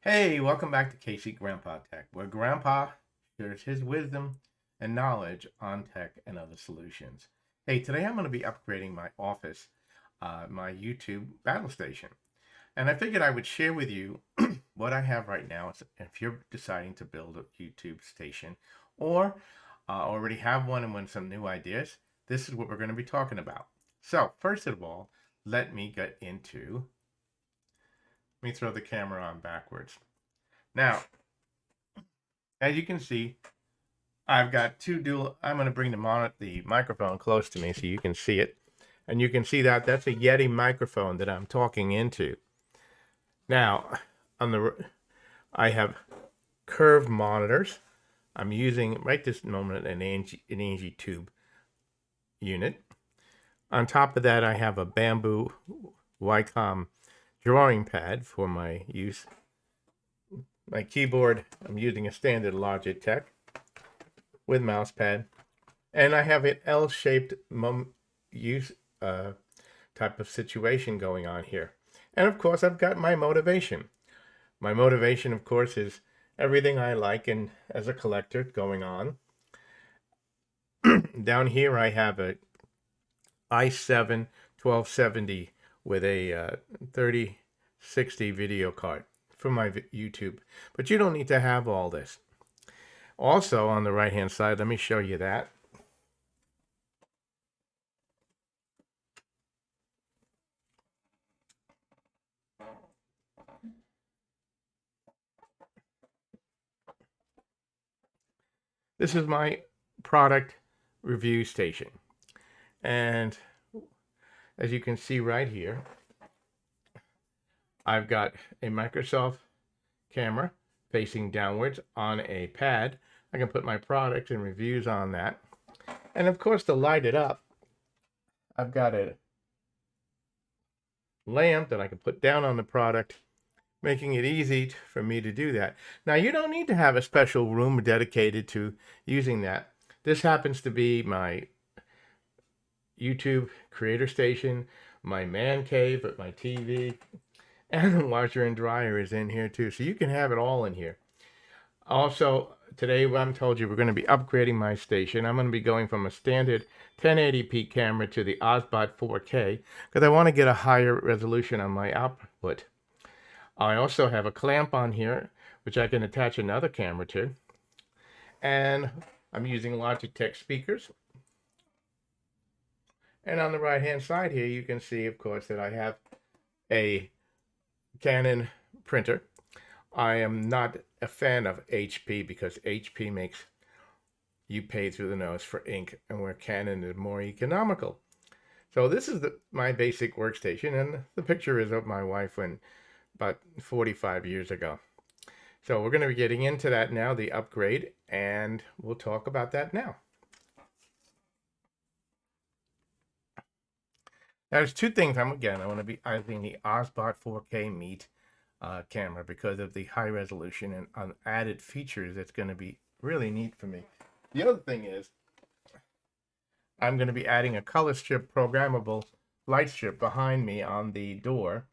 Hey, welcome back to Casey Grandpa Tech, where Grandpa shares his wisdom and knowledge on tech and other solutions. Hey, today I'm going to be upgrading my office, my YouTube battle station. And I figured I would share with you what I have right now. If you're deciding to build a YouTube station or already have one and want some new ideas, this is what we're going to be talking about. So, first of all, let me get into, let me throw the camera on backwards. Now, as you can see, I've got two dual. I'm going to bring the microphone close to me so you can see it. And you can see that that's a Yeti microphone that I'm talking into. Now, I have curved monitors. I'm using right this moment an Angie tube unit. On top of that, I have a bamboo Wacom drawing pad for my use. My keyboard, I'm using a standard Logitech with mouse pad, and I have an L-shaped use type of situation going on here. And of course, I've got my motivation. My motivation, of course, is everything I like and as a collector going on. Down here, I have a i7 1270 with a 3060 video card for my YouTube. But you don't need to have all this. Also, on the right-hand side, let me show you that. This is my product review station. And as you can see right here, I've got a Microsoft camera facing downwards on a pad. I can put my products and reviews on that. And of course, to light it up, I've got a lamp that I can put down on the product, making it easy for me to do that. Now, you don't need to have a special room dedicated to using that. This happens to be my YouTube creator station, my man cave with my TV, and the washer and dryer is in here too. So you can have it all in here. Also, today I'm told you we're going to be upgrading my station. I'm going to be going from a standard 1080p camera to the Osbot 4K because I want to get a higher resolution on my output. I also have a clamp on here, which I can attach another camera to. And I'm using Logitech speakers. And on the right-hand side here, you can see, of course, that I have a Canon printer. I am not a fan of HP because HP makes you pay through the nose for ink, and where Canon is more economical. So this is my basic workstation, and the picture is of my wife when about 45 years ago. So we're going to be getting into that now, the upgrade, and we'll talk about that now. Now, there's two things I want to be using the Osbot 4K Meet camera because of the high resolution and added features. That's going to be really neat for me. The other thing is I'm going to be adding a color strip programmable light strip behind me on the door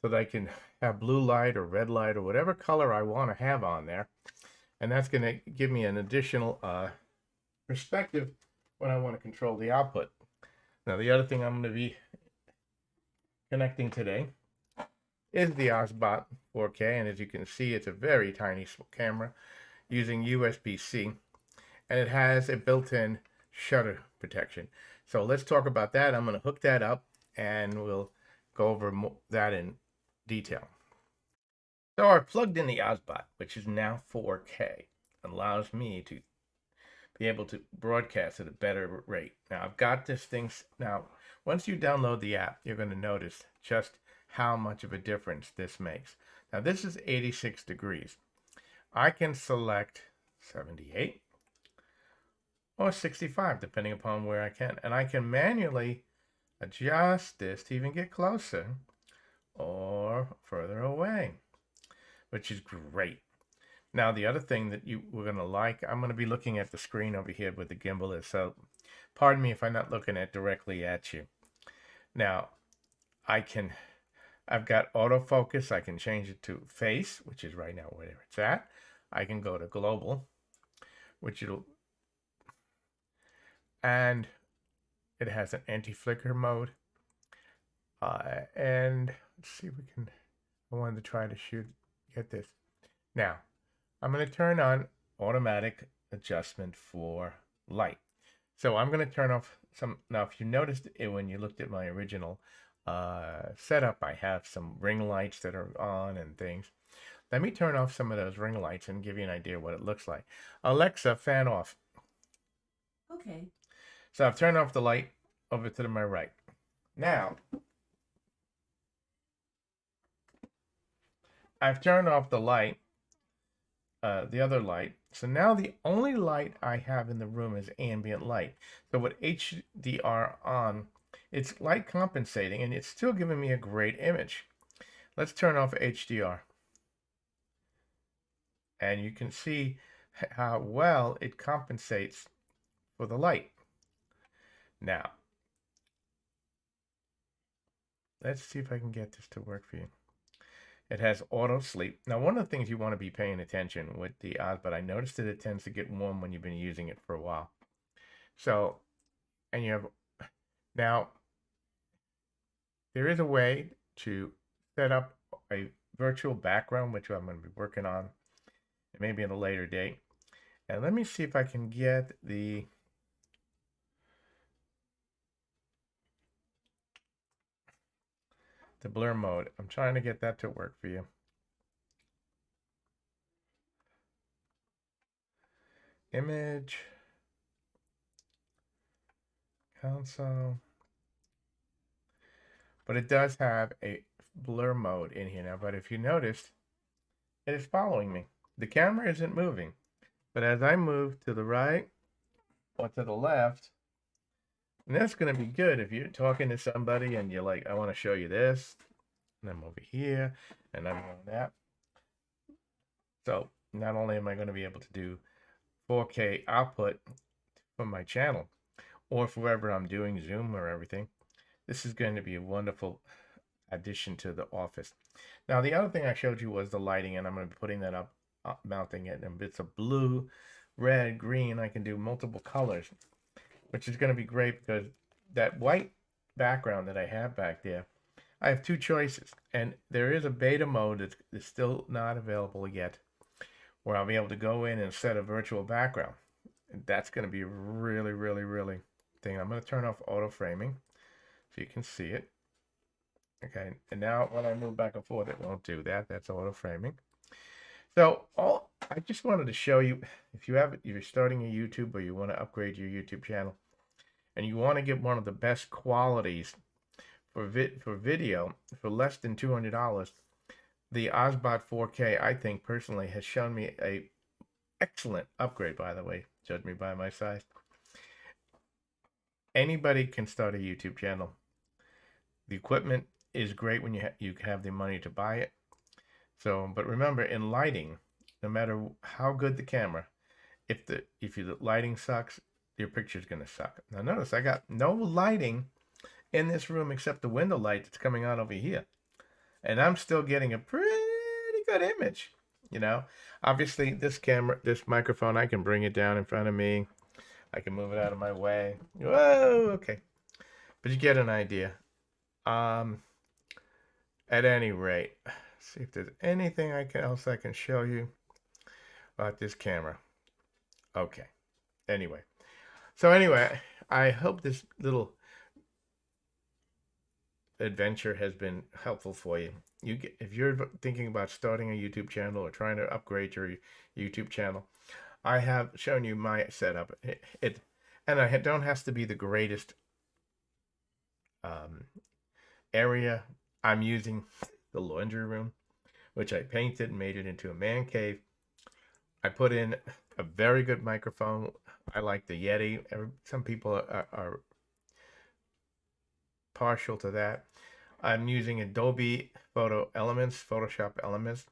so that I can have blue light or red light or whatever color I want to have on there. And that's going to give me an additional perspective when I want to control the output. Now, the other thing I'm going to be connecting today is the Osbot 4K, and as you can see, it's a very tiny camera using USB-C, and it has a built-in shutter protection. So let's talk about that. I'm going to hook that up, and we'll go over that in detail. So I plugged in the Osbot, which is now 4K, allows me to be able to broadcast at a better rate. Now, I've got this thing. Now, once you download the app, you're going to notice just how much of a difference this makes. Now, this is 86 degrees. I can select 78 or 65, depending upon where I can. And I can manually adjust this to even get closer or further away, which is great. Now, the other thing that we're going to like, I'm going to be looking at the screen over here where the gimbal is, so pardon me if I'm not looking directly at you. Now, I can I've got autofocus. I can change it to face, which is right now where it's at. I can go to global, which and it has an anti-flicker mode. And let's see if we can, I wanted to try to get this. Now, I'm going to turn on automatic adjustment for light. So I'm going to turn off some, now if you noticed it when you looked at my original setup, I have some ring lights that are on and things. Let me turn off some of those ring lights and give you an idea what it looks like. Alexa, fan off. Okay. So I've turned off the light over to my right. Now, I've turned off the light, the other light. So now the only light I have in the room is ambient light. So with HDR on, it's light compensating and it's still giving me a great image. Let's turn off HDR. And you can see how well it compensates for the light. Now, let's see if I can get this to work for you. It has auto sleep. Now, one of the things you want to be paying attention with the Osbot, I noticed that it tends to get warm when you've been using it for a while. So, and you have, now, there is a way to set up a virtual background, which I'm going to be working on, maybe at a later date. And let me see if I can get the blur mode. I'm trying to get that to work for you. Image, console. But it does have a blur mode in here now. But if you noticed, it is following me. The camera isn't moving. But as I move to the right or to the left, and that's going to be good if you're talking to somebody and you're like, I want to show you this. And I'm over here and I'm doing that. So not only am I going to be able to do 4K output from my channel or for wherever I'm doing Zoom or everything, this is going to be a wonderful addition to the office. Now, the other thing I showed you was the lighting, and I'm going to be putting that up, mounting it in bits of blue, red, green. I can do multiple colors, which is going to be great because that white background that I have back there, I have two choices, and there is a beta mode that is still not available yet, where I'll be able to go in and set a virtual background. And that's going to be really, really, really thing. I'm going to turn off auto framing so you can see it. Okay, and now when I move back and forth, it won't do that. That's auto framing. So I just wanted to show you, if you're starting a YouTube or you want to upgrade your YouTube channel, and you want to get one of the best qualities for video for less than $200, the Osbot 4K, I think personally, has shown me a excellent upgrade. By the way, judge me by my size. Anybody can start a YouTube channel. The equipment is great when you have the money to buy it. So, but remember, in lighting, no matter how good the camera, if the lighting sucks, your picture's gonna suck. Now notice I got no lighting in this room except the window light that's coming out over here, and I'm still getting a pretty good image. You know, obviously this microphone, I can bring it down in front of me. I can move it out of my way. Whoa, okay, but you get an idea. At any rate, see if there's anything else I can show you about this camera. Okay. Anyway, I hope this little adventure has been helpful for you. If you're thinking about starting a YouTube channel or trying to upgrade your YouTube channel, I have shown you my setup. And I don't have to be the greatest area. I'm using the laundry room, which I painted and made it into a man cave. I put in a very good microphone. I like the Yeti. Some people are partial to that. I'm using Adobe Photoshop Elements.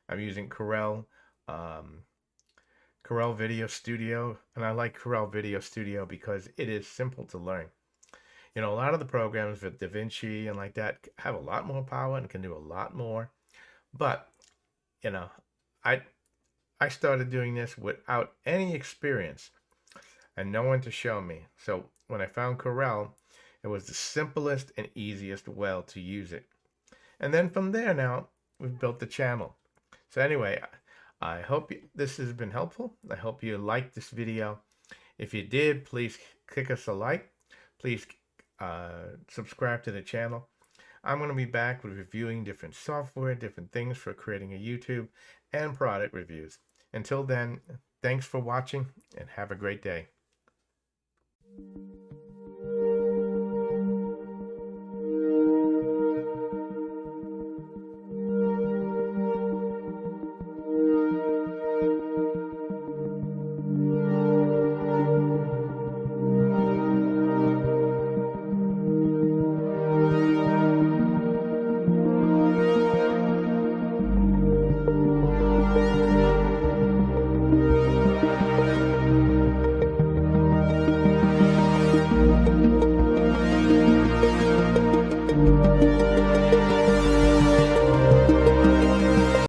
I'm using Corel Video Studio, and I like Corel Video Studio because it is simple to learn. You know, a lot of the programs with DaVinci and like that have a lot more power and can do a lot more. But, you know, I I started doing this without any experience and no one to show me. So when I found Corel, it was the simplest and easiest way to use it. And then from there now, we've built the channel. So anyway, I hope this has been helpful. I hope you liked this video. If you did, please click us a like. Please subscribe to the channel. I'm going to be back with reviewing different software, different things for creating a YouTube, and product reviews. Until then, thanks for watching and have a great day.